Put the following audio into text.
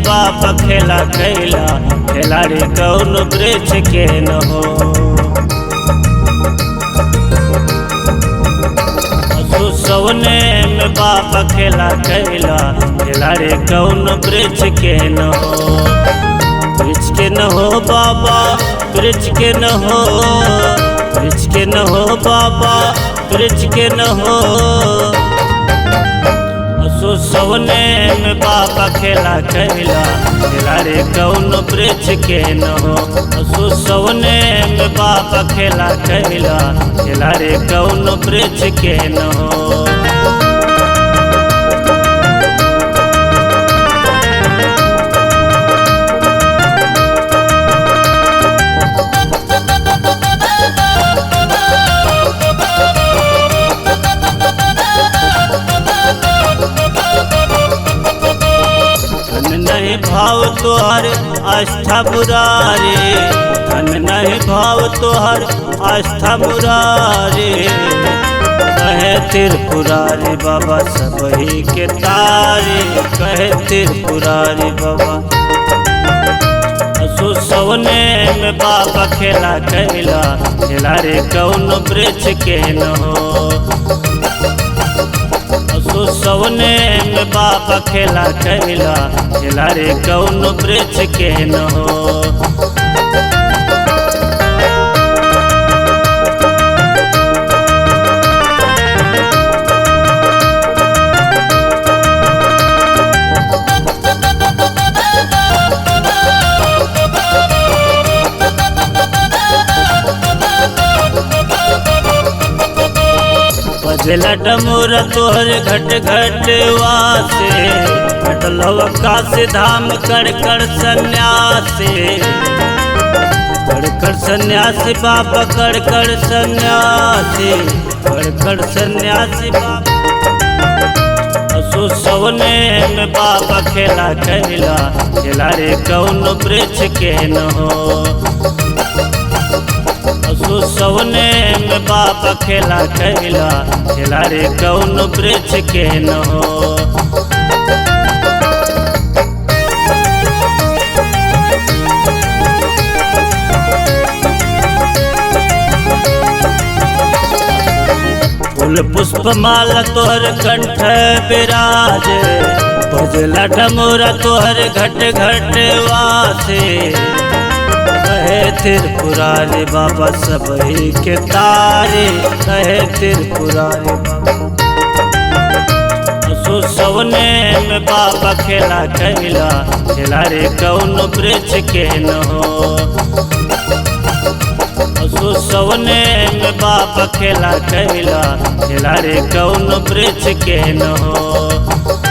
में बाप खेला कैला, खिलाड़ी कौन वृक्ष के न हो। सवने में बाप खेला कैला, खिलाड़ी कौन वृक्ष के न हो। वृक्ष के न हो बाबा, वृक्ष के न हो, वृक्ष के न हो बाबा, वृक्ष के न हो। सवने में बाबा खेला कैला, खिलाड़ी कौन वृक्ष के न हो। सवने में बाबा खेला कैला, खिलाड़ी कौन वृक्ष के न हो। नहीं भाव तोहर आस्था मुरारी, धन नहीं भाव तोहर आस्था मुरारी। कहे त्रिपुरारी बाबा सबही के तारी, कहे त्रिपुरारी बाबा। सवने में बाबा खेला कैला, खिलाड़ी कौन वृक्ष के न हो। सवने में बाबा खेला कैला, खिलाड़ी कौन वृक्ष के न हो। बजला डमोरा तोहर घट घट वासे, घटलवा काशी धाम कर कर सन्यासी। कर कर सन्यासी बाबा, कर कर सन्यासी, कर कर सन्यासी बाबा। सवने में बाबा खेला कैला, खिलाड़ी कौन वृक्ष के न हो। सवने में बाप खेला कैला, खिलाड़ी कौन वृक्ष के न हो। फूल पुष्प माला तोहर कंठ विराज, बजला डमोरा तोहर घट घट वासे। कहे त्रिपुरारी बाबा सबही के तारी, कहे त्रिपुरारी बाबा। सवने में बाबा खेला कैला, खिलाड़ी कौन वृक्ष के न हो। सवने में बाबा खेला कैला, खिलाड़ी कौन वृक्ष के न हो।